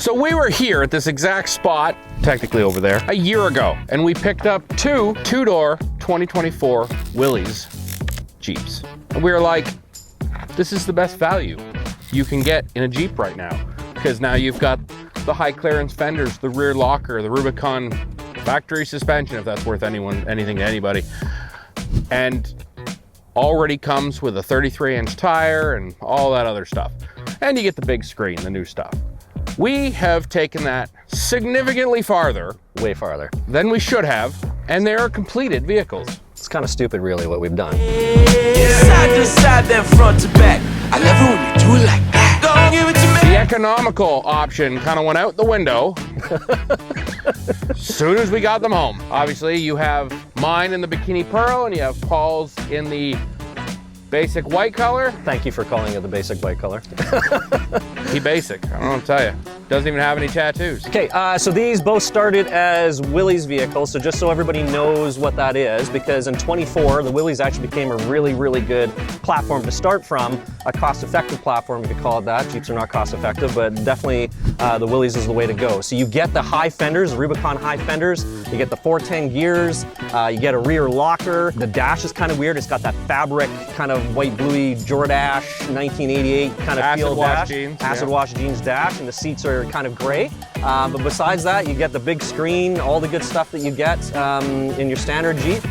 So we were here at this exact spot, technically over there, a year ago, and we picked up two-door 2024 Willys Jeeps. And we were like, this is the best value you can get in a Jeep right now, because now you've got the high clearance fenders, the rear locker, the Rubicon factory suspension, if that's worth anything to anybody, and already comes with a 33-inch tire and all that other stuff. And you get the big screen, the new stuff. We have taken that significantly farther. Way farther. Than we should have, and they are completed vehicles. It's kind of stupid, really, what we've done. Side to side, then front to back. I love it when you do it like that. Don't give it to me. The economical option kind of went out the window as soon as we got them home. Obviously, you have mine in the bikini pearl, and you have Paul's in the basic white color. Thank you for calling it the basic white color. He basic, I don't know what to tell you. Doesn't even have any tattoos. Okay, so these both started as Willys vehicles, so just so everybody knows what that is, because in 24, the Willys actually became a really, really good platform to start from, a cost-effective platform, if you call it that. Jeeps are not cost-effective, but definitely the Willys is the way to go. So you get the high fenders, the Rubicon high fenders, you get the 410 gears, you get a rear locker. The dash is kind of weird. It's got that fabric kind of white bluey Jordache 1988 kind of feel dash. Acid wash jeans dash, and the seats are kind of gray. But besides that, you get the big screen, all the good stuff that you get in your standard Jeep.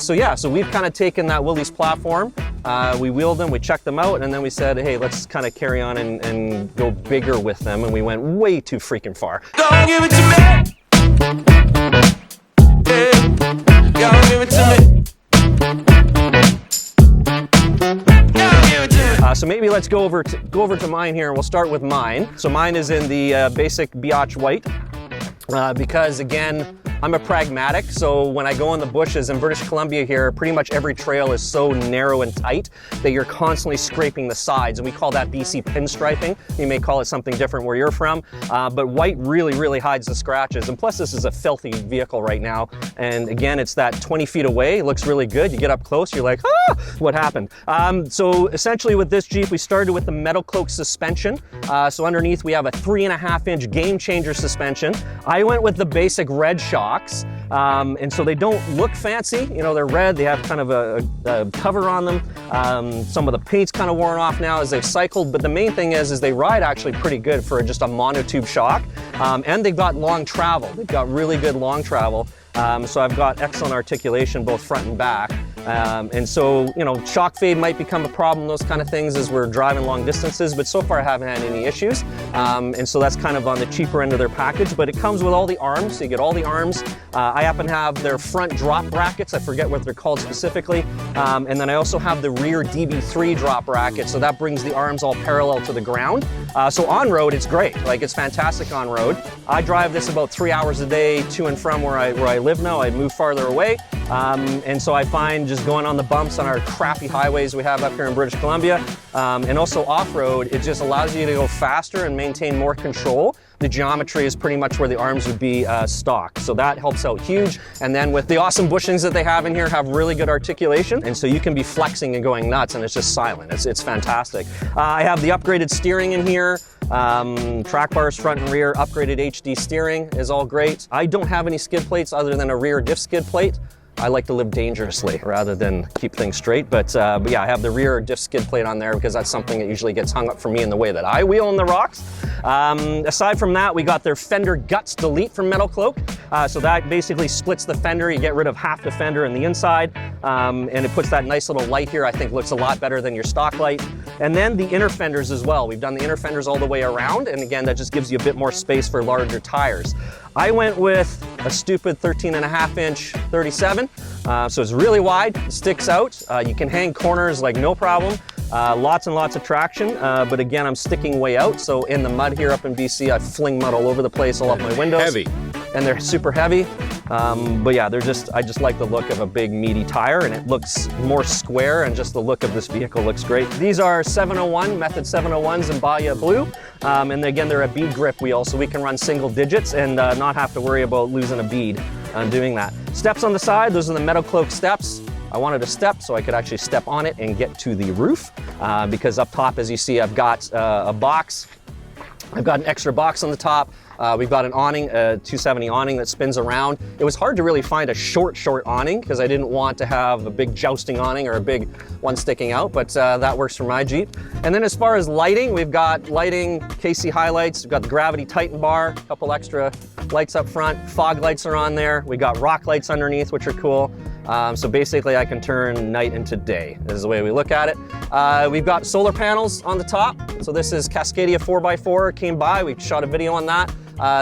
So yeah, so we've kind of taken that Willys platform, we wheeled them, we checked them out, and then we said, hey, let's kind of carry on and go bigger with them, and we went way too freaking far. Don't give it to me. Yeah, don't give it to me. So maybe let's go over to mine here, and we'll start with mine. So mine is in the basic biatch white, because again, I'm a pragmatic, so when I go in the bushes in British Columbia here, pretty much every trail is so narrow and tight that you're constantly scraping the sides, and we call that BC pinstriping. You may call it something different where you're from, but white really, really hides the scratches, and plus this is a filthy vehicle right now, and again, it's that 20 feet away, it looks really good, you get up close, you're like, ah, what happened? So essentially with this Jeep, we started with the metal cloak suspension, so underneath we have a 3.5-inch game changer suspension. I went with the basic red shocks, and so they don't look fancy, you know, they're red, they have kind of a cover on them. Some of the paint's kind of worn off now as they've cycled, but the main thing is they ride actually pretty good for just a monotube shock, and they've got long travel. They've got really good long travel. So I've got excellent articulation both front and back. And so, you know, shock fade might become a problem, those kind of things as we're driving long distances, but so far I haven't had any issues. And so that's kind of on the cheaper end of their package, but it comes with all the arms, so you get all the arms. I happen to have their front drop brackets, I forget what they're called specifically. And then I also have the rear DB3 drop bracket, so that brings the arms all parallel to the ground. So on-road, it's great, like it's fantastic on-road. I drive this about 3 hours a day to and from where I live now. I move farther away, and so I find just going on the bumps on our crappy highways we have up here in British Columbia, and also off-road, it just allows you to go faster and maintain more control. The geometry is pretty much where the arms would be stock, so that helps out huge. And then with the awesome bushings that they have in here, have really good articulation, and so you can be flexing and going nuts, and it's just silent. It's fantastic. I have the upgraded steering in here. Track bars front and rear, upgraded HD steering is all great. I don't have any skid plates other than a rear diff skid plate. I like to live dangerously rather than keep things straight, but yeah, I have the rear diff skid plate on there because that's something that usually gets hung up for me in the way that I wheel in the rocks. Aside from that, we got their fender guts delete from Metal Cloak. So that basically splits the fender. You get rid of half the fender in the inside, and it puts that nice little light here. I think looks a lot better than your stock light. And then the inner fenders as well. We've done the inner fenders all the way around, and again, that just gives you a bit more space for larger tires. I went with a stupid 13.5-inch 37, so it's really wide, it sticks out. You can hang corners like no problem. Lots and lots of traction, but again, I'm sticking way out, so in the mud here up in BC, I fling mud all over the place, all up my windows. Heavy. And they're super heavy, but yeah, I just like the look of a big meaty tire, and it looks more square, and just the look of this vehicle looks great. These are 701, Method 701s in Bahia Blue, and again, they're a bead grip wheel, so we can run single digits and not have to worry about losing a bead on doing that. Steps on the side, those are the Metal Cloak steps. I wanted a step so I could actually step on it and get to the roof, because up top, as you see, I've got a box I've got an extra box on the top. We've got an awning, a 270 awning that spins around. It was hard to really find a short awning because I didn't want to have a big jousting awning or a big one sticking out, but that works for my Jeep. And then as far as lighting, we've got lighting, KC highlights, we've got the Gravity Titan bar, a couple extra lights up front, fog lights are on there. We got rock lights underneath, which are cool. So basically I can turn night into day, is the way we look at it. We've got solar panels on the top. So this is Cascadia 4x4, came by, we shot a video on that.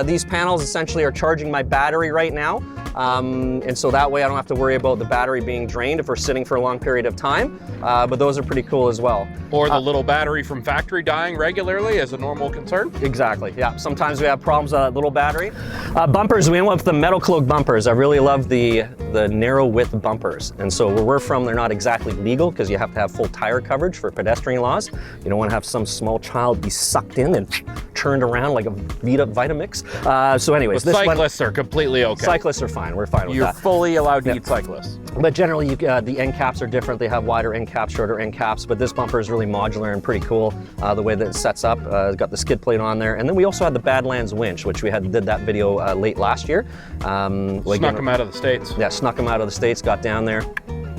These panels essentially are charging my battery right now. And so that way I don't have to worry about the battery being drained if we're sitting for a long period of time. But those are pretty cool as well. Or the little battery from factory dying regularly as a normal concern? Exactly, yeah. Sometimes we have problems with that little battery. Bumpers, we went with the metal cloak bumpers. I really love the narrow width bumpers. And so where we're from, they're not exactly legal because you have to have full tire coverage for pedestrian laws. You don't want to have some small child be sucked in and turned around like a Vitamix. So anyways, Well, cyclists are completely okay. Cyclists are fine, we're fine with You're that. fully allowed to eat cyclists. But generally, the end caps are different. They have wider end caps, shorter end caps, but this bumper is really modular and pretty cool the way that it sets up. It's got the skid plate on there. And then we also had the Badlands winch, which we did that video late last year. Snuck them out of the States. Yeah, snuck them out of the States, got down there,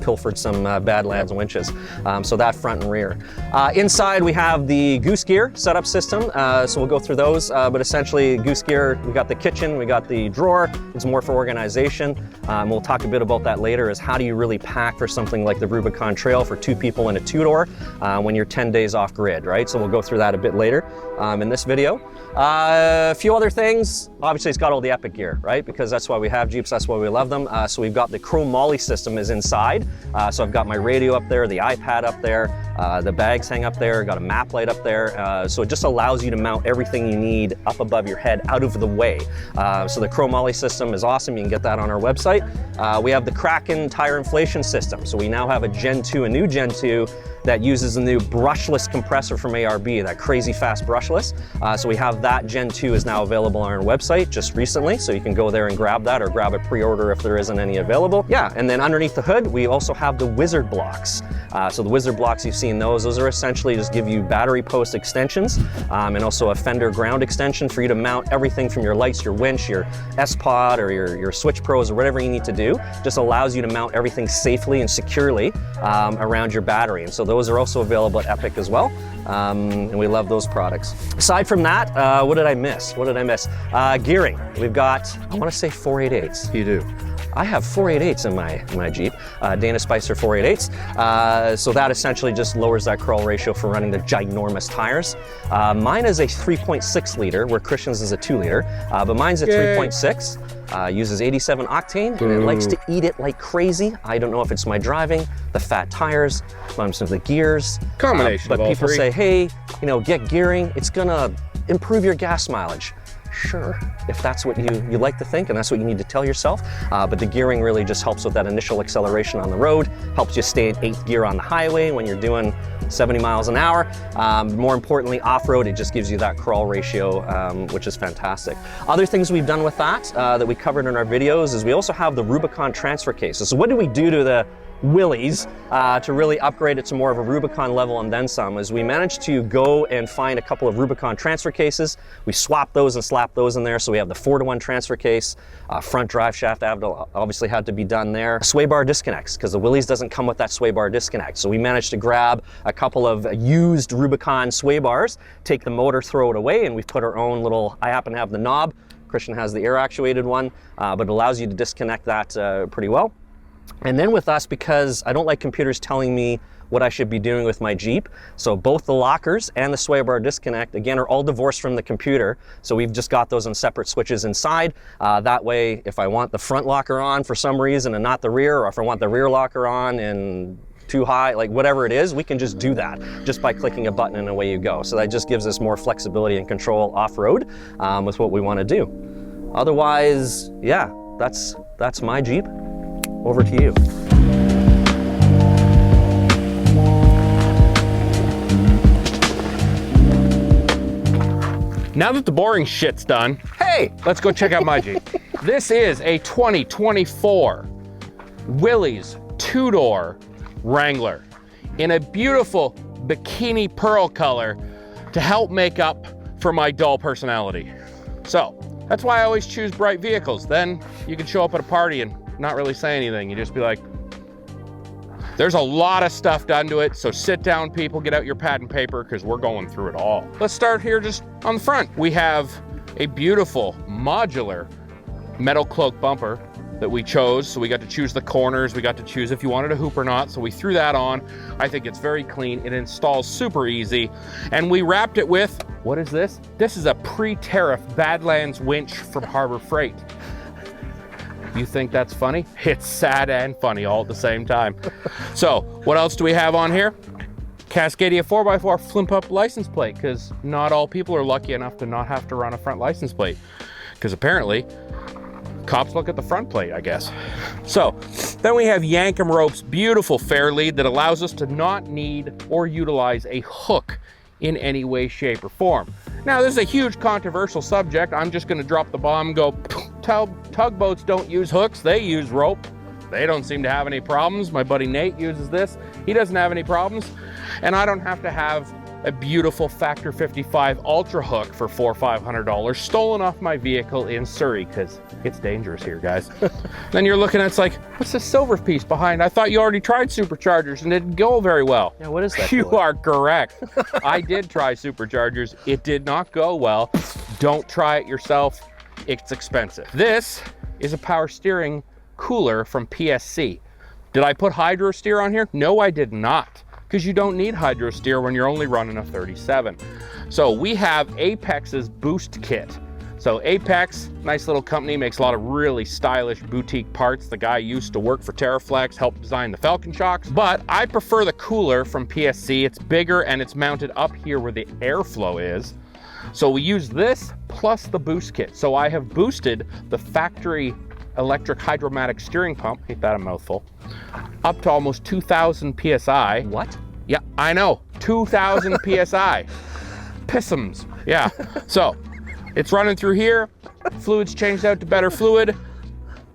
pilfered some Badlands winches. So that front and rear. Inside we have the Goose Gear setup system. So we'll go through those, but essentially Goose Gear, we got the kitchen, we got the drawer. It's more for organization. We'll talk a bit about that later, is how do you really pack for something like the Rubicon Trail for 2 people in a 2-door when you're 10 days off grid, right? So we'll go through that a bit later in this video. A few other things. Obviously it's got all the epic gear, right? Because that's why we have Jeeps, that's why we love them. So we've got the chromoly system is inside. So I've got my radio up there, the iPad up there, the bags hang up there, got a map light up there. So it just allows you to mount everything you need up above your head, out of the way. So the chromoly system is awesome. You can get that on our website. We have the Kraken tire inflation system. So we now have a Gen 2, a new Gen 2 that uses a new brushless compressor from ARB, that crazy fast brushless. So we have that Gen 2 is now available on our website just recently, so you can go there and grab that or grab a pre-order if there isn't any available. Yeah, and then underneath the hood, we also have the Wizard blocks. So the Wizard blocks, you've seen those. Those are essentially just give you battery post extensions and also a fender ground extension for you to mount everything from your lights, your winch, your S-Pod or your Switch Pros or whatever you need to do. Just allows you to mount everything safely and securely around your battery. And so those are also available at Epic as well. And we love those products. Aside from that, what did I miss? What did I miss? Gearing. We've got, I want to say 488s. You do. I have 488s in my Jeep, Dana Spicer 488s. So that essentially just lowers that crawl ratio for running the ginormous tires. Mine is a 3.6 liter, where Christian's is a 2 liter, but mine's a 3.6. Uses 87 octane and it likes to eat it like crazy. I don't know if it's my driving, the fat tires, some of the gears. Combination but of all people three. say, hey, you know, get gearing. It's gonna improve your gas mileage. Sure, if that's what you like to think and that's what you need to tell yourself. But the gearing really just helps with that initial acceleration on the road, helps you stay in 8th gear on the highway when you're doing 70 miles an hour. More importantly, off-road, it just gives you that crawl ratio, which is fantastic. Other things we've done with that we covered in our videos is we also have the Rubicon transfer cases. So what do we do to the Willys to really upgrade it to more of a Rubicon level and then some, is we managed to go and find a couple of Rubicon transfer cases. We swapped those and slapped those in there. So we have the 4-to-1 transfer case, front drive shaft obviously had to be done there. Sway bar disconnects, because the Willys doesn't come with that sway bar disconnect. So we managed to grab a couple of used Rubicon sway bars, take the motor, throw it away, and we've put our own little, I happen to have the knob, Christian has the air actuated one, but it allows you to disconnect that pretty well. And then with us, because I don't like computers telling me what I should be doing with my Jeep, so both the lockers and the sway bar disconnect, again, are all divorced from the computer. So we've just got those on separate switches inside. That way, if I want the front locker on for some reason and not the rear, or if I want the rear locker on and too high, like whatever it is, we can just do that just by clicking a button and away you go. So that just gives us more flexibility and control off-road with what we want to do. Otherwise, yeah, that's my Jeep. Over to you. Now that the boring shit's done, Hey! let's go check out my Jeep. This is a 2024 Willys 2-door Wrangler in a beautiful bikini pearl color to help make up for my dull personality. So that's why I always choose bright vehicles. Then you can show up at a party and not really say anything. You just be like, there's a lot of stuff done to it. So sit down, people, get out your pad and paper because we're going through it all. Let's start here just on the front. We have a beautiful modular metal cloak bumper that we chose. So we got to choose the corners. We got to choose if you wanted a hoop or not. So we threw that on. I think it's very clean. It installs super easy. And we wrapped it with, what is this? This is a pre-tariff Badlands winch from Harbor Freight. You think that's funny? It's sad and funny all at the same time. So what else do we have on here? Cascadia 4x4 flimp up license plate, because not all people are lucky enough to not have to run a front license plate, because apparently cops look at the front plate, I guess. So then we have Yankum Ropes beautiful fair lead that allows us to not need or utilize a hook in any way, shape, or form. Now, this is a huge controversial subject. I'm just gonna drop the bomb and go, tugboats don't use hooks, they use rope. They don't seem to have any problems. My buddy Nate uses this. He doesn't have any problems. And I don't have to have a beautiful Factor 55 Ultra hook for $400 or $500 stolen off my vehicle in Surrey, because it's dangerous here, guys. Then you're looking at, it's like, what's this silver piece behind? I thought you already tried superchargers and it didn't go very well. Yeah, what is that? You are correct. I did try superchargers. It did not go well. Don't try it yourself. It's expensive. This is a power steering cooler from PSC. Did I put hydro steer on here? No, I did not, because you don't need hydro steer when you're only running a 37. So we have Apex's boost kit. So Apex, nice little company, makes a lot of really stylish boutique parts. The guy used to work for TerraFlex, helped design the Falcon shocks, but I prefer the cooler from PSC. It's bigger and it's mounted up here where the airflow is. So we use this plus the boost kit. So I have boosted the factory electric hydromatic steering pump, ain't that a mouthful, up to almost 2,000 PSI. What? Yeah, I know, 2,000 PSI. Pissums, yeah. So it's running through here, fluid's changed out to better fluid.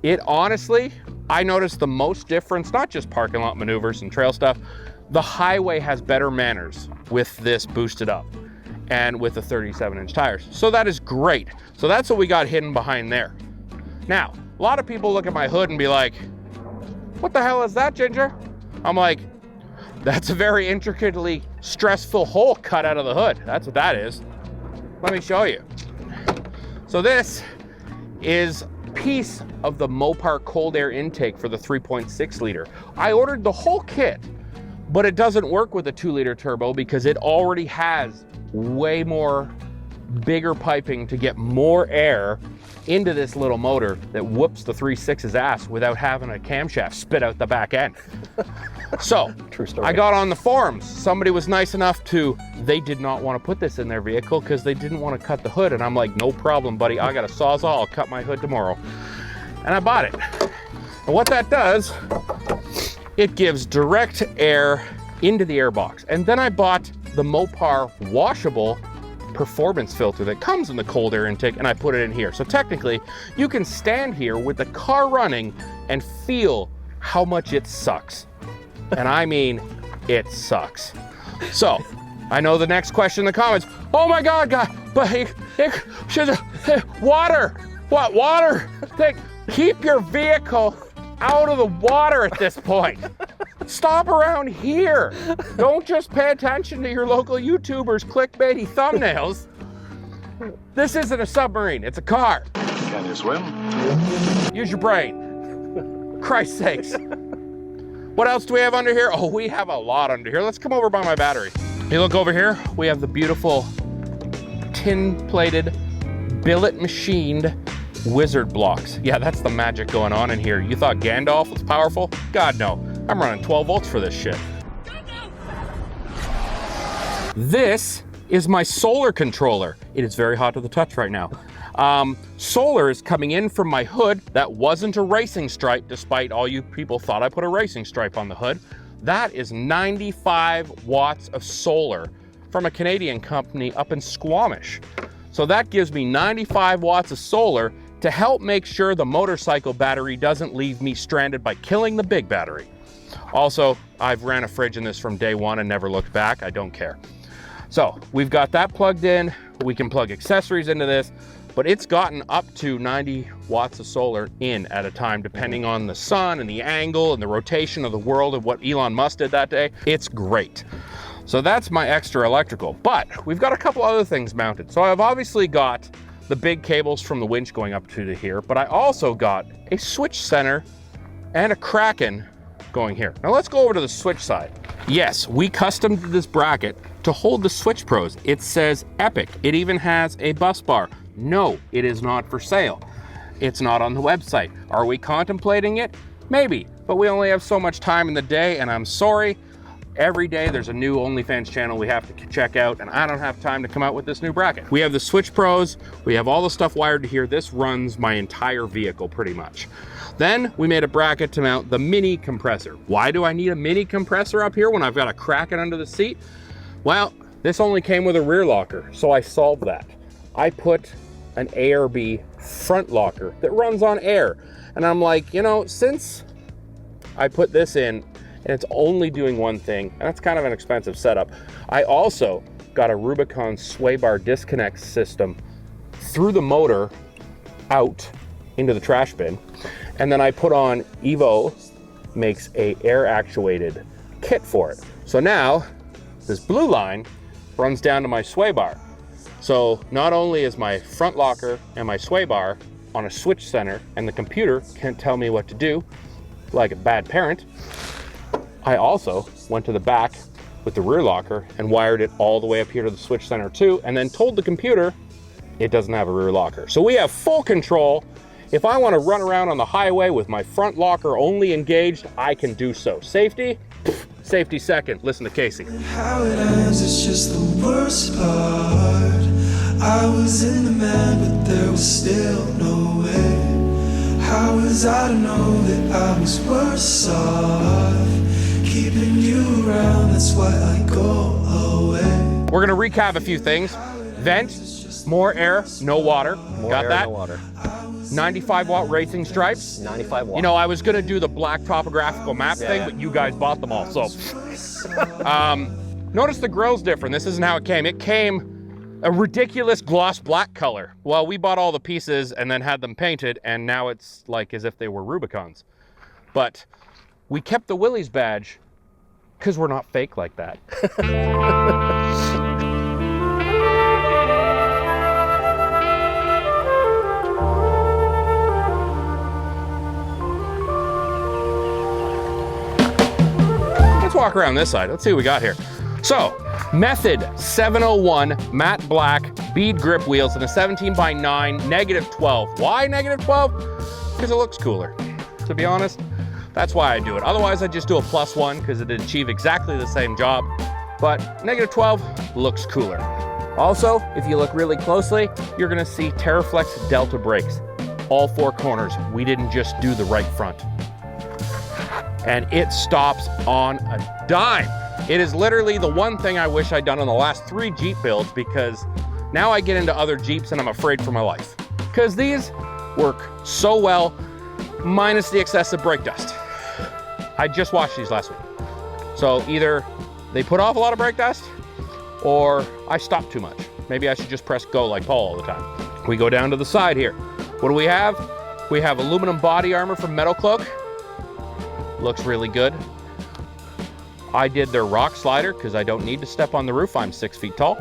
It honestly, I noticed the most difference, not just parking lot maneuvers and trail stuff, the highway has better manners with this boosted up and with the 37-inch tires. So that is great. So that's what we got hidden behind there. Now, a lot of people look at my hood and be like, what the hell is that, Ginger? I'm like, that's a very intricately stressful hole cut out of the hood. That's what that is. Let me show you. So this is a piece of the Mopar cold air intake for the 3.6 liter. I ordered the whole kit, but it doesn't work with a 2-liter turbo because it already has way more bigger piping to get more air into this little motor that whoops the 3.6's ass without having a camshaft spit out the back end. So True story. I got on the forums. Somebody was nice enough to, they did not want to put this in their vehicle because they didn't want to cut the hood. And I'm like, no problem, buddy. I got a Sawzall. I'll cut my hood tomorrow. And I bought it. And what that does, it gives direct air into the airbox. And then I bought the Mopar washable performance filter that comes in the cold air intake, and I put it in here. So technically, you can stand here with the car running and feel how much it sucks. And I mean, it sucks. So, I know the next question in the comments, oh my God, guy, but water, what, water? Keep your vehicle out of the water at this point. Stop around here. Don't just pay attention to your local YouTubers' clickbaity thumbnails. This isn't a submarine, it's a car. Can you swim? Use your brain. Christ's sakes. What else do we have under here? Oh, we have a lot under here. Let's come over by my battery. You look over here, we have the beautiful tin-plated, billet-machined wizard blocks. Yeah, that's the magic going on in here. You thought Gandalf was powerful? God, no. I'm running 12 volts for this shit. This is my solar controller. It is very hot to the touch right now. Solar is coming in from my hood. That wasn't a racing stripe, despite all you people thought I put a racing stripe on the hood. That is 95 watts of solar from a Canadian company up in Squamish. So that gives me 95 watts of solar to help make sure the motorcycle battery doesn't leave me stranded by killing the big battery. Also, I've ran a fridge in this from day one and never looked back. I don't care. So we've got that plugged in. We can plug accessories into this, but it's gotten up to 90 watts of solar in at a time, depending on the sun and the angle and the rotation of the world of what Elon Musk did that day. It's great. So that's my extra electrical, but we've got a couple other things mounted. So I've obviously got the big cables from the winch going up to here, but I also got a switch center and a Kraken going here. Now let's go over to the switch side. Yes, we customed this bracket to hold the Switch Pros. It says Epic. It even has a bus bar. No, it is not for sale. It's not on the website. Are we contemplating it? Maybe, but we only have so much time in the day, and I'm sorry. Every day there's a new OnlyFans channel we have to check out, and I don't have time to come out with this new bracket. We have the Switch Pros, we have all the stuff wired to here. This runs my entire vehicle pretty much. Then we made a bracket to mount the mini compressor. Why do I need a mini compressor up here when I've got a Kraken under the seat? Well, this only came with a rear locker, so I solved that. I put an ARB front locker that runs on air. And I'm like, you know, since I put this in, and it's only doing one thing, and that's kind of an expensive setup. I also got a Rubicon sway bar disconnect system through the motor out into the trash bin. And then I put on Evo makes a air actuated kit for it. So now this blue line runs down to my sway bar. So not only is my front locker and my sway bar on a switch center and the computer can't tell me what to do like a bad parent, I also went to the back with the rear locker and wired it all the way up here to the switch center too, and then told the computer it doesn't have a rear locker. So we have full control. If I want to run around on the highway with my front locker only engaged, I can do so. Safety? Safety second. Listen to Casey. How it ends is just the worst part. I was in the man, but there was still no way. How was I to know that I was worse off? Keeping you around, that's why I go away. We're gonna recap a few things. Vent, more air, no water. More Got air, that? no water. 95 watt racing stripes. 95 watts. You know, I was gonna do the black topographical map thing, but you guys bought them all, so. Notice the grill's different. This isn't how it came. It came a ridiculous gloss black color. Well, we bought all the pieces and then had them painted, and now it's like as if they were Rubicons. But we kept the Willys badge because we're not fake like that. Let's walk around this side. Let's see what we got here. So, Method 701 matte black bead grip wheels and a 17x9 -12. Why -12? Because it looks cooler. To be honest, that's why I do it. Otherwise, I just do a +1 because it'd achieve exactly the same job. But -12 looks cooler. Also, if you look really closely, you're gonna see Terraflex Delta brakes. All four corners. We didn't just do the right front. And it stops on a dime. It is literally the one thing I wish I'd done on the last 3 Jeep builds, because now I get into other Jeeps and I'm afraid for my life. Because these work so well, minus the excessive brake dust. I just washed these last week. So either they put off a lot of brake dust or I stopped too much. Maybe I should just press go like Paul all the time. We go down to the side here. What do we have? We have aluminum body armor from Metal Cloak. Looks really good. I did their rock slider because I don't need to step on the roof. I'm 6 feet tall.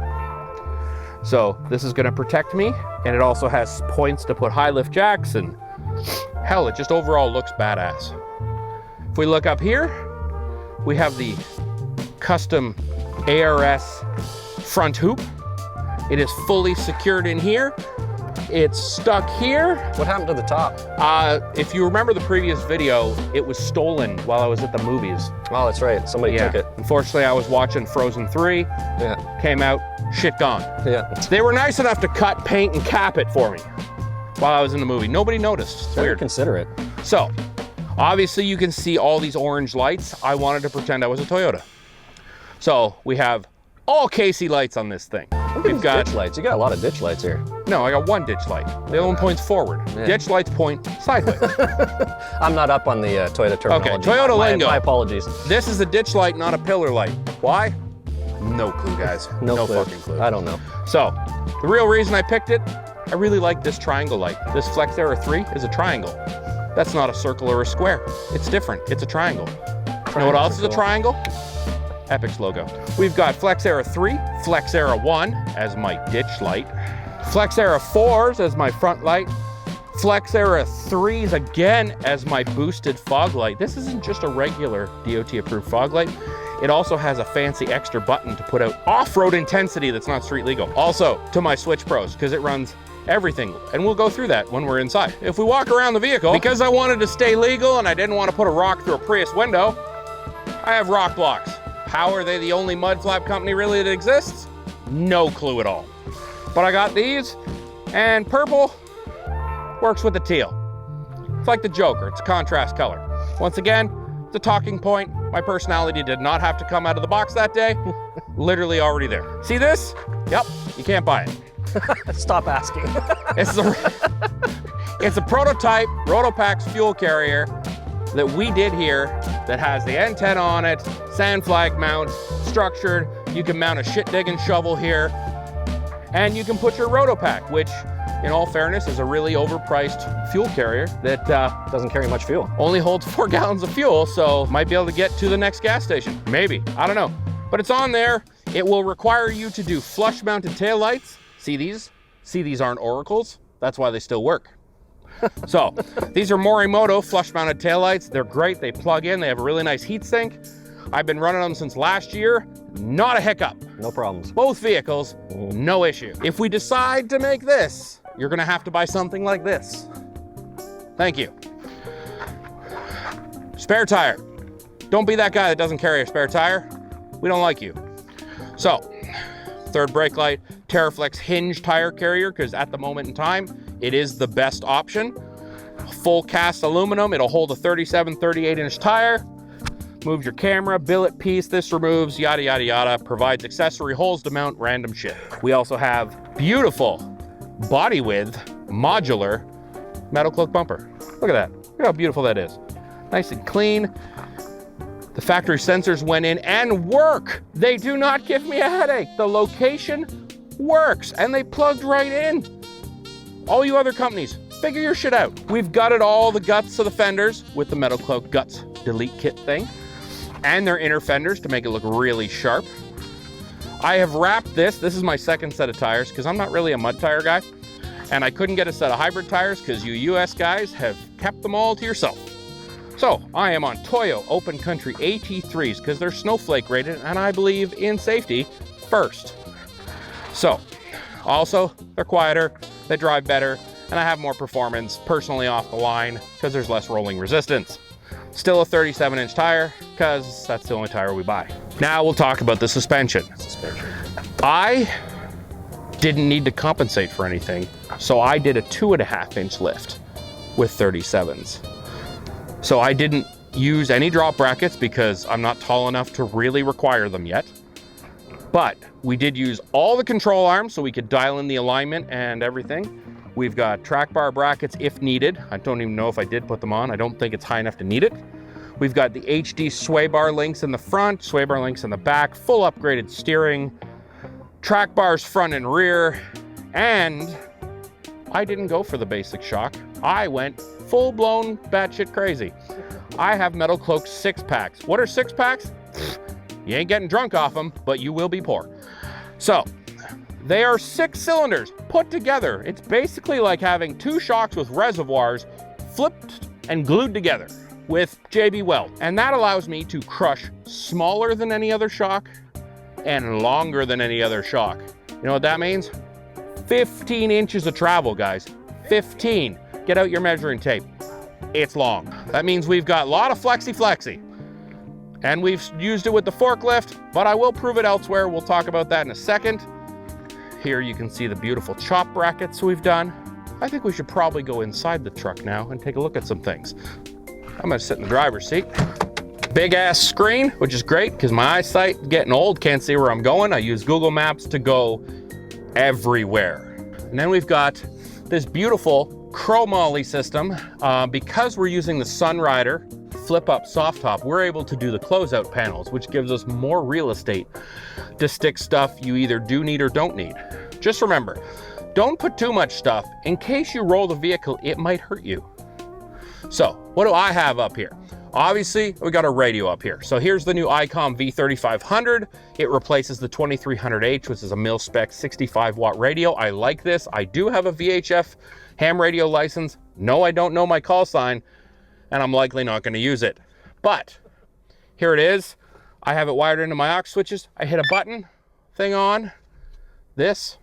So this is gonna protect me, and it also has points to put high lift jacks, and hell, it just overall looks badass. If we look up here, we have the custom ARS front hoop. It is fully secured in here. It's stuck here. What happened to the top? If you remember the previous video, it was stolen while I was at the movies. Oh, that's right. Somebody took it. Unfortunately, I was watching Frozen 3. Yeah. Came out, shit gone. Yeah. They were nice enough to cut, paint, and cap it for me while I was in the movie. Nobody noticed. It's weird. Consider it. So, obviously you can see all these orange lights. I wanted to pretend I was a Toyota. So, we have all Casey lights on this thing. We've got ditch lights. You got a lot of ditch lights here. No, I got one ditch light. The other one points forward. Yeah. Ditch lights point sideways. I'm not up on the Toyota terminology. Okay, Toyota lingo. My apologies. This is a ditch light, not a pillar light. Why? No clue, guys. No clue. Fucking clue. I don't know. So, the real reason I picked it, I really like this triangle light. This Flex Era 3 is a triangle. That's not a circle or a square. It's different. It's a triangle. You know what else is a triangle? Epic's logo. We've got Flex Era 3, Flex Era 1 as my ditch light, Flex Era 4s as my front light, Flex Era 3s again as my boosted fog light. This isn't just a regular DOT approved fog light. It also has a fancy extra button to put out off-road intensity that's not street legal. Also to my Switch Pros, because it runs everything, and we'll go through that when we're inside. If we walk around the vehicle, because I wanted to stay legal and I didn't want to put a rock through a Prius window, I have rock blocks. How are they the only mud flap company really that exists? No clue at all. But I got these, and purple works with the teal. It's like the Joker, it's a contrast color. Once again, it's a talking point. My personality did not have to come out of the box that day. Literally already there. See this? Yep, you can't buy it. Stop asking. It's a prototype Rotopax fuel carrier that we did here that has the antenna on it, sand flag mount, structured. You can mount a shit digging shovel here, and you can put your Rotopack, which in all fairness is a really overpriced fuel carrier that Doesn't carry much fuel. only holds 4 gallons of fuel, so might be able to get to the next gas station. Maybe, I don't know. But it's on there. It will require you to do flush mounted taillights. See these? See, these aren't oracles. That's why they still work. So these are Morimoto flush mounted taillights. They're great. They plug in. They have a really nice heat sink. I've been running them since last year. Not a hiccup. No problems. Both vehicles, no issue. If we decide to make this, you're gonna have to buy something like this. Thank you. Spare tire. Don't be that guy that doesn't carry a spare tire. We don't like you. So, third brake light, Terraflex hinge tire carrier, because at the moment in time, it is the best option. Full cast aluminum, it'll hold a 37, 38-inch tire. Move your camera, billet piece, this removes, yada, yada, yada. Provides accessory holes to mount random shit. We also have beautiful body width, modular metal cloak bumper. Look at that. Look how beautiful that is. Nice and clean. The factory sensors went in and work. They do not give me a headache. The location works and they plugged right in. All you other companies, figure your shit out. We've gutted all the guts of the fenders with the Metal Cloak Guts Delete Kit thing and their inner fenders to make it look really sharp. I have wrapped this is my second set of tires because I'm not really a mud tire guy, and I couldn't get a set of hybrid tires because you US guys have kept them all to yourself. So I am on Toyo Open Country AT3s because they're snowflake rated and I believe in safety first. So also they're quieter, they drive better, and I have more performance personally off the line because there's less rolling resistance. Still a 37-inch tire because that's the only tire we buy. Now we'll talk about the suspension. I didn't need to compensate for anything, so I did a 2.5-inch lift with 37s. So I didn't use any drop brackets because I'm not tall enough to really require them yet. But we did use all the control arms so we could dial in the alignment and everything. We've got track bar brackets if needed. I don't even know if I did put them on. I don't think it's high enough to need it. We've got the HD sway bar links in the front, sway bar links in the back, full upgraded steering, track bars front and rear, and I didn't go for the basic shock. I went full-blown batshit crazy. I have Metal Cloak 6-packs. What are 6-packs? You ain't getting drunk off them, but you will be poor. So, they are 6 cylinders put together. It's basically like having 2 shocks with reservoirs flipped and glued together with JB Weld. And that allows me to crush smaller than any other shock and longer than any other shock. You know what that means? 15 inches of travel, guys. 15. Get out your measuring tape. It's long. That means we've got a lot of flexy. And we've used it with the forklift, but I will prove it elsewhere. We'll talk about that in a second. Here you can see the beautiful chop brackets we've done. I think we should probably go inside the truck now and take a look at some things. I'm gonna sit in the driver's seat. Big ass screen, which is great because my eyesight getting old, can't see where I'm going. I use Google Maps to go everywhere. And then we've got this beautiful chromoly system. Because we're using the Sunrider flip up soft top, we're able to do the closeout panels, which gives us more real estate to stick stuff you either do need or don't need. Just remember, don't put too much stuff. In case you roll the vehicle, it might hurt you. So what do I have up here? Obviously, we got a radio up here. So here's the new ICOM V3500. It replaces the 2300H, which is a mil-spec 65-watt radio. I like this. I do have a VHF ham radio license. No, I don't know my call sign, and I'm likely not gonna use it. But here it is. I have it wired into my aux switches. I hit a button, thing on. This,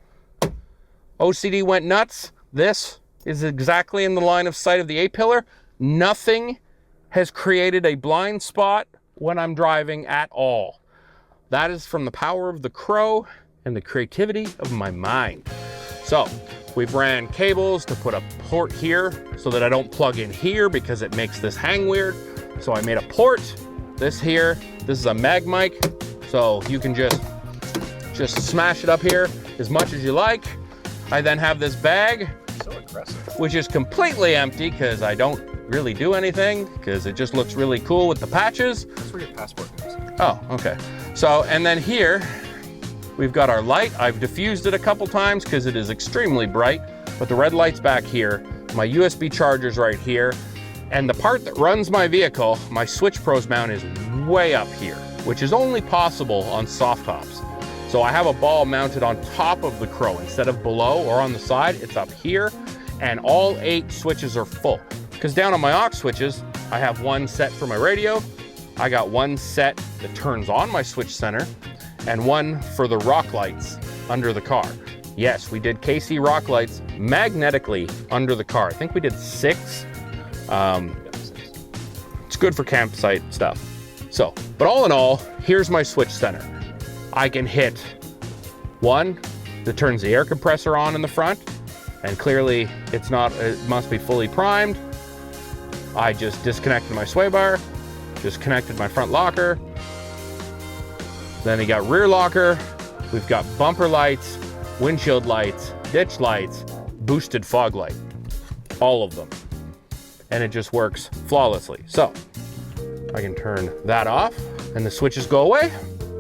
OCD went nuts. This is exactly in the line of sight of the A-pillar. Nothing has created a blind spot when I'm driving at all. That is from the power of the Crow and the creativity of my mind. So we've ran cables to put a port here so that I don't plug in here because it makes this hang weird. So I made a port, this here. This is a mag mic, so you can just smash it up here as much as you like. I then have this bag, So aggressive. which is completely empty because I don't really do anything because it just looks really cool with the patches. That's where your passport goes. Oh, okay. So, and then here, we've got our light. I've diffused it a couple times because it is extremely bright, but the red light's back here. My USB charger's right here. And the part that runs my vehicle, my Switch Pros mount, is way up here, which is only possible on soft tops. So I have a ball mounted on top of the Crow instead of below or on the side. It's up here, and all 8 switches are full. Because down on my aux switches, I have one set for my radio. I got one set that turns on my switch center, and one for the rock lights under the car. Yes, we did KC rock lights magnetically under the car. I think we did 6. It's good for campsite stuff. So, but all in all, here's my switch center. I can hit one that turns the air compressor on in the front, and clearly it must be fully primed. I just disconnected my sway bar, just connected my front locker. Then you got rear locker. We've got bumper lights, windshield lights, ditch lights, boosted fog light, all of them. And it just works flawlessly. So I can turn that off and the switches go away.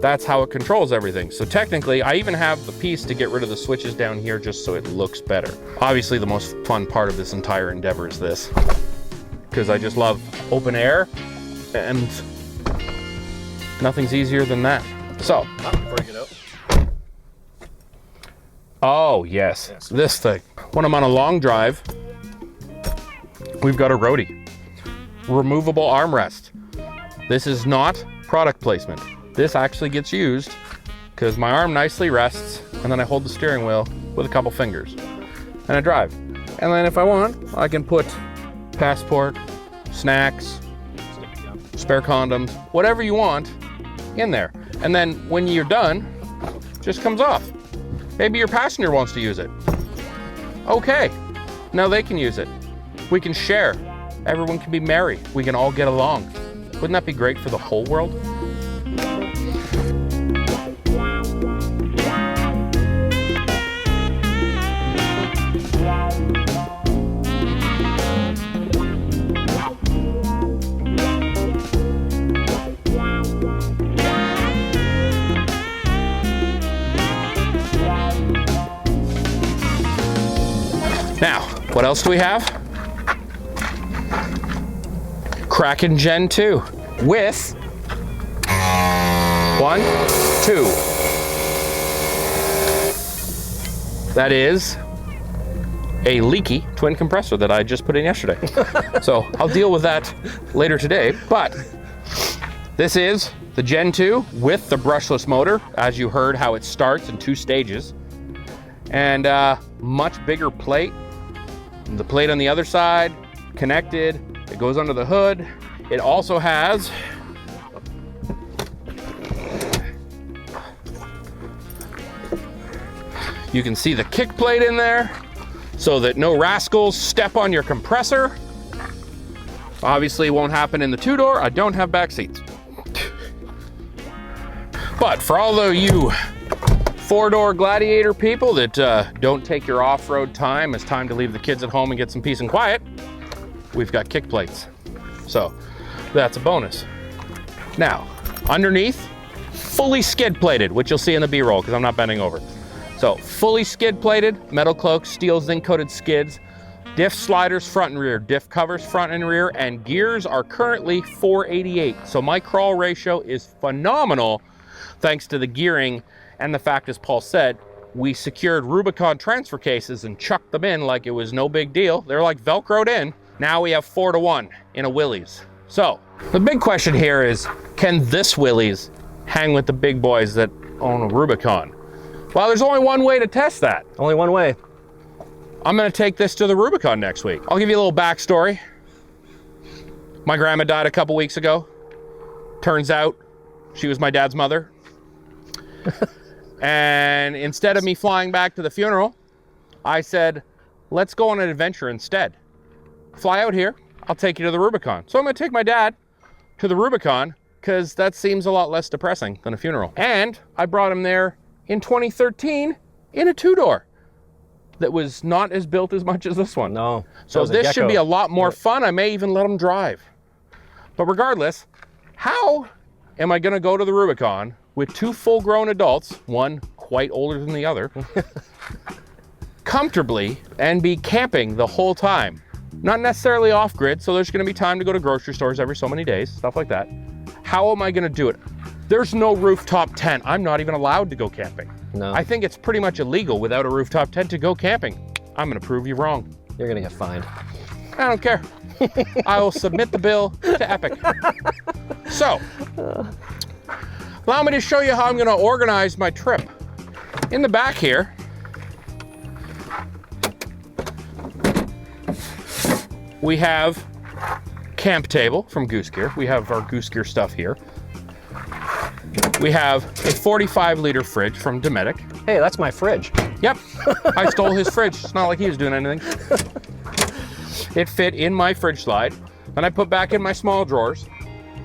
That's how it controls everything. So technically, I even have the piece to get rid of the switches down here just so it looks better. Obviously, the most fun part of this entire endeavor is this, because I just love open air and nothing's easier than that. So, Before you get out. oh yes, this thing. When I'm on a long drive, we've got a roadie. Removable armrest. This is not product placement. This actually gets used because my arm nicely rests and then I hold the steering wheel with a couple fingers and I drive. And then if I want, I can put passport, snacks, spare condoms, whatever you want in there. And then when you're done, it just comes off. Maybe your passenger wants to use it. Okay, now they can use it. We can share. Everyone can be merry. We can all get along. Wouldn't that be great for the whole world? Now, what else do we have? Kraken Gen 2 with 1, 2. That is a leaky twin compressor that I just put in yesterday. So I'll deal with that later today, but this is the Gen 2 with the brushless motor, as you heard how it starts in 2 stages, and much bigger plate. The plate on the other side, connected, it goes under the hood. It also has you can see the kick plate in there so that no rascals step on your compressor. Obviously, it won't happen in the 2-door. I don't have back seats. But for all of you 4-door Gladiator people that don't take your off-road time as time to leave the kids at home and get some peace and quiet, we've got kick plates. So that's a bonus. Now, underneath, fully skid plated, which you'll see in the B-roll because I'm not bending over. So fully skid plated, metal cloak, steel zinc coated skids, diff sliders front and rear, diff covers front and rear, and gears are currently 488. So my crawl ratio is phenomenal thanks to the gearing and the fact, as Paul said, we secured Rubicon transfer cases and chucked them in like it was no big deal. They're like Velcroed in. Now we have 4-to-1 in a Willys. So the big question here is, can this Willys hang with the big boys that own a Rubicon? Well, there's only one way to test that. Only one way. I'm gonna take this to the Rubicon next week. I'll give you a little backstory. My grandma died a couple weeks ago. Turns out she was my dad's mother. And instead of me flying back to the funeral, I said, let's go on an adventure instead. Fly out here, I'll take you to the Rubicon. So I'm gonna take my dad to the Rubicon because that seems a lot less depressing than a funeral. And I brought him there in 2013 in a 2-door that was not as built as much as this one. No. So this should be a lot more fun. I may even let him drive. But regardless, how am I gonna go to the Rubicon with 2 full-grown adults, one quite older than the other, comfortably and be camping the whole time? Not necessarily off-grid, so there's gonna be time to go to grocery stores every so many days, stuff like that. How am I gonna do it? There's no rooftop tent. I'm not even allowed to go camping. No. I think it's pretty much illegal without a rooftop tent to go camping. I'm gonna prove you wrong. You're gonna get fined. I don't care. I will submit the bill to Epic. So, allow me to show you how I'm gonna organize my trip. In the back here, we have camp table from Goose Gear. We have our Goose Gear stuff here. We have a 45-liter fridge from Dometic. Hey, that's my fridge. Yep, I stole his fridge. It's not like he was doing anything. It fit in my fridge slide, and I put back in my small drawers.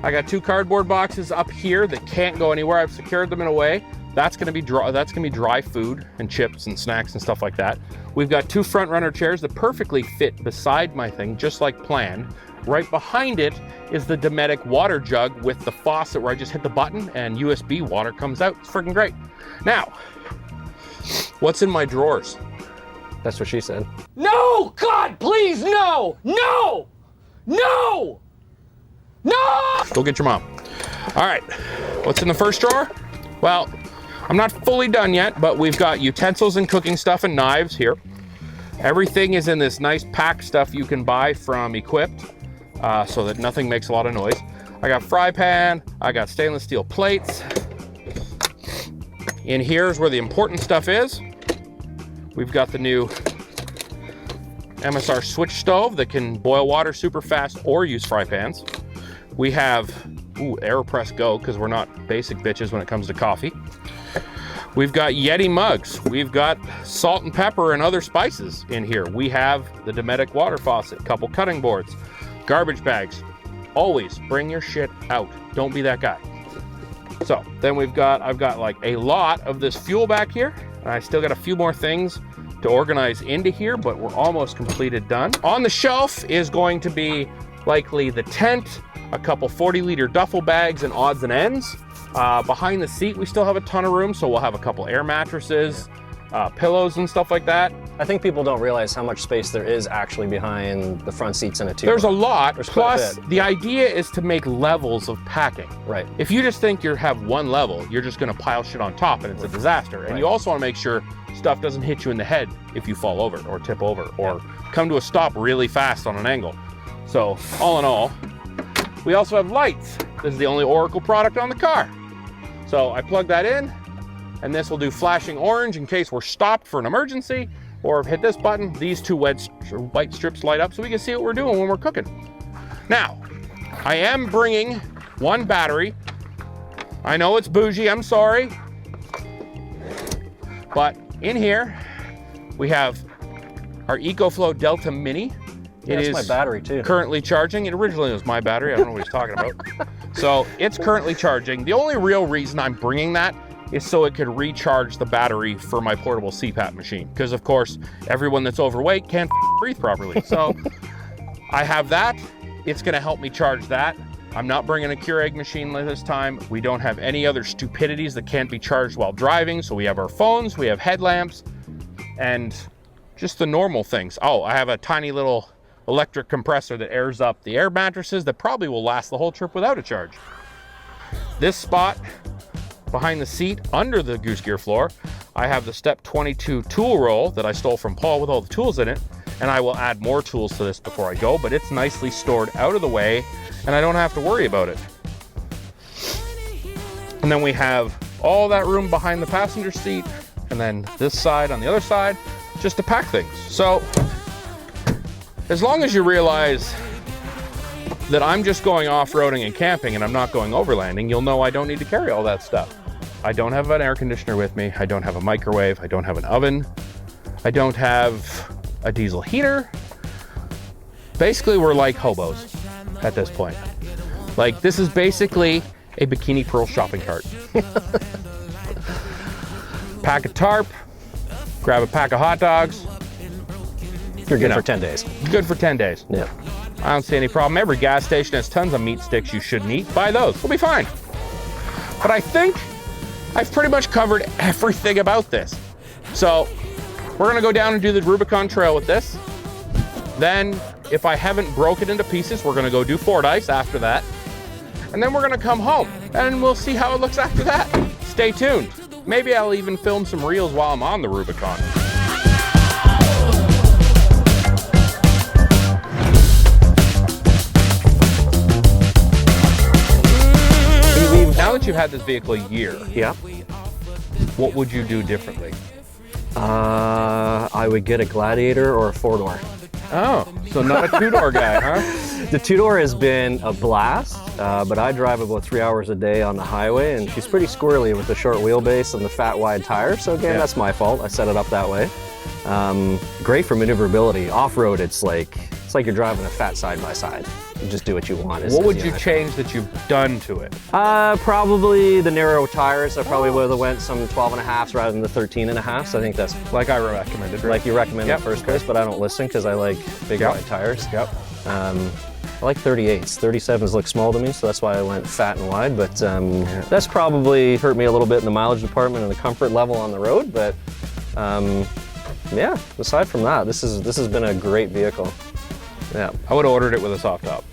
I got 2 cardboard boxes up here that can't go anywhere. I've secured them in a way. That's gonna be dry food and chips and snacks and stuff like that. We've got 2 front runner chairs that perfectly fit beside my thing, just like planned. Right behind it is the Dometic water jug with the faucet where I just hit the button and USB water comes out. It's freaking great. Now, what's in my drawers? That's what she said. No, God, please, no, no, no, no! Go get your mom. All right, what's in the first drawer? Well, I'm not fully done yet, but we've got utensils and cooking stuff and knives here. Everything is in this nice pack stuff you can buy from Equipped, so that nothing makes a lot of noise. I got fry pan, I got stainless steel plates. In here is where the important stuff is. We've got the new MSR switch stove that can boil water super fast or use fry pans. We have, AeroPress Go, because we're not basic bitches when it comes to coffee. We've got Yeti mugs. We've got salt and pepper and other spices in here. We have the Dometic water faucet, couple cutting boards, garbage bags. Always bring your shit out. Don't be that guy. So then I've got like a lot of this fuel back here. And I still got a few more things to organize into here, but we're almost completed done. On the shelf is going to be likely the tent, a couple 40-liter duffel bags and odds and ends. Behind the seat, we still have a ton of room, so we'll have a couple air mattresses, pillows and stuff like that. I think people don't realize how much space there is actually behind the front seats in a 2-door. There's a lot, There's quite a plus bit. the idea is to make levels of packing. Right. If you just think you have one level, you're just gonna pile shit on top and it's a disaster. And Right. you also wanna make sure stuff doesn't hit you in the head if you fall over or tip over or come to a stop really fast on an angle. So all in all, we also have lights. This is the only Oracle product on the car. So I plug that in, and this will do flashing orange in case we're stopped for an emergency, or hit this button, these 2 white strips light up so we can see what we're doing when we're cooking. Now, I am bringing 1 battery. I know it's bougie, I'm sorry. But in here, we have our EcoFlow Delta Mini. Yeah, it's my battery too. Currently charging. It originally was my battery. I don't know what he's talking about. So it's currently charging. The only real reason I'm bringing that is so it could recharge the battery for my portable CPAP machine. Because of course, everyone that's overweight can't breathe properly. So I have that. It's gonna help me charge that. I'm not bringing a Keurig machine this time. We don't have any other stupidities that can't be charged while driving. So we have our phones, we have headlamps, and just the normal things. Oh, I have a tiny little electric compressor that airs up the air mattresses that probably will last the whole trip without a charge. This spot behind the seat under the goose gear floor, I have the Step 22 tool roll that I stole from Paul with all the tools in it, and I will add more tools to this before I go, but it's nicely stored out of the way and I don't have to worry about it. And then we have all that room behind the passenger seat, and then this side on the other side, just to pack things. So as long as you realize that I'm just going off-roading and camping and I'm not going overlanding, you'll know I don't need to carry all that stuff. I don't have an air conditioner with me. I don't have a microwave. I don't have an oven. I don't have a diesel heater. Basically, we're like hobos at this point. Like, this is basically a Bikini Pearl shopping cart. Pack a tarp, grab a pack of hot dogs. You're good for 10 days. Good for 10 days. Yeah. I don't see any problem. Every gas station has tons of meat sticks you shouldn't eat. Buy those. We'll be fine. But I think I've pretty much covered everything about this. So we're gonna go down and do the Rubicon Trail with this. Then, if I haven't broke it into pieces, we're gonna go do Fordyce after that. And then we're gonna come home and we'll see how it looks after that. Stay tuned. Maybe I'll even film some reels while I'm on the Rubicon. Now that you've had this vehicle a year, Yeah. what would you do differently? I would get a Gladiator or a 4-door. Oh, so not a two-door guy, huh? The 2-door has been a blast, but I drive about 3 hours a day on the highway, and she's pretty squirrely with the short wheelbase and the fat wide tires. So again, that's my fault. I set it up that way. Great for maneuverability. Off-road, it's like you're driving a fat side-by-side. You just do what you want. What would you change that you've done to it? Probably the narrow tires. I probably would have went some 12.5s rather than the 13.5s. I think that's Like I recommended, right? like you recommended in the first place, but I don't listen because I like big wide tires. Yep. I like 38s. 37s look small to me, so that's why I went fat and wide. But that's probably hurt me a little bit in the mileage department and the comfort level on the road. But yeah, aside from that, this has been a great vehicle. Yeah. I would have ordered it with a soft top.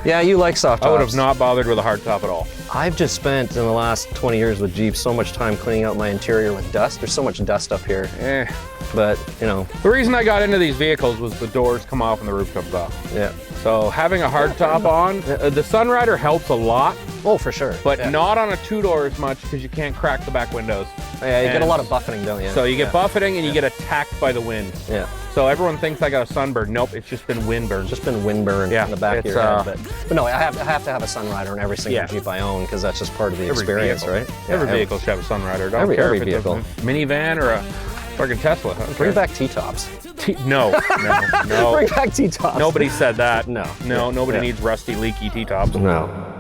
Yeah, you like soft tops. I would have not bothered with a hard top at all. I've just spent in the last 20 years with Jeep so much time cleaning out my interior with dust. There's so much dust up here. But, you know. The reason I got into these vehicles was the doors come off and the roof comes off. Yeah. So having a hard top on, the Sunrider helps a lot. Oh, for sure. But not on a two-door as much because you can't crack the back windows. Yeah, you get a lot of buffeting, don't you? So you get buffeting and you get attacked by the wind. Yeah. So everyone thinks I got a sunburn. Nope, it's just been wind burn. Just been wind burn in the back of your head. But no, I have to have a Sunrider in every single Jeep I own because that's just part of the experience, vehicle. right? Every vehicle should have a Sunrider. Don't Every care if vehicle. it's a minivan or a fucking Tesla. Bring back T-tops. No. Bring back T-tops. Nobody said that. No. Nobody needs rusty, leaky T-tops. No.